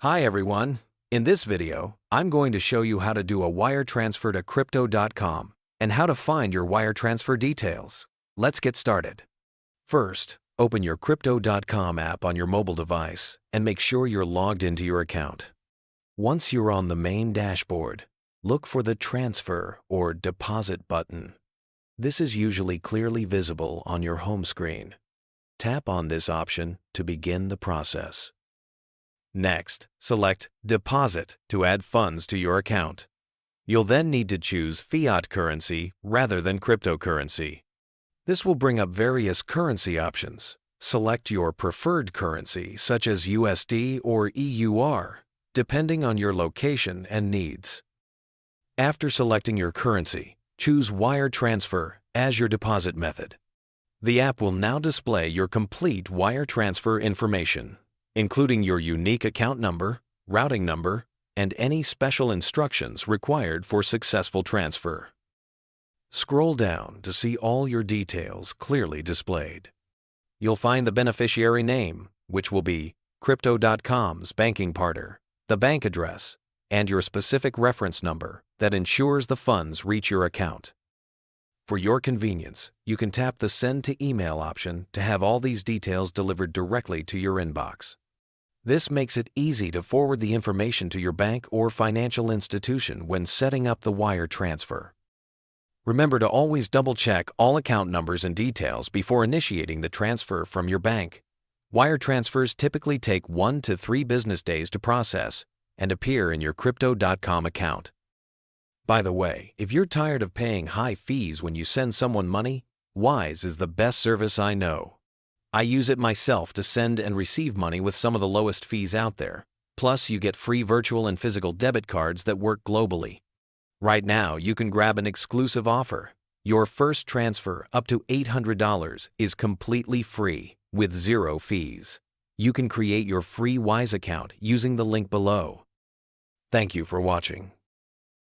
Hi everyone. In this video, I'm going to show you how to do a wire transfer to Crypto.com and how to find your wire transfer details. Let's get started. First, open your Crypto.com app on your mobile device and make sure you're logged into your account. Once you're on the main dashboard, look for the Transfer or Deposit button. This is usually clearly visible on your home screen. Tap on this option to begin the process. Next, select Deposit to add funds to your account. You'll then need to choose fiat currency rather than cryptocurrency. This will bring up various currency options. Select your preferred currency, such as USD or EUR, depending on your location and needs. After selecting your currency, choose Wire Transfer as your deposit method. The app will now display your complete wire transfer information, including your unique account number, routing number, and any special instructions required for successful transfer. Scroll down to see all your details clearly displayed. You'll find the beneficiary name, which will be Crypto.com's banking partner, the bank address, and your specific reference number that ensures the funds reach your account. For your convenience, you can tap the Send to Email option to have all these details delivered directly to your inbox. This makes it easy to forward the information to your bank or financial institution when setting up the wire transfer. Remember to always double-check all account numbers and details before initiating the transfer from your bank. Wire transfers typically take 1 to 3 business days to process and appear in your Crypto.com account. By the way, if you're tired of paying high fees when you send someone money, Wise is the best service I know. I use it myself to send and receive money with some of the lowest fees out there. Plus, you get free virtual and physical debit cards that work globally. Right now, you can grab an exclusive offer. Your first transfer up to $800 is completely free with 0 fees. You can create your free Wise account using the link below. Thank you for watching.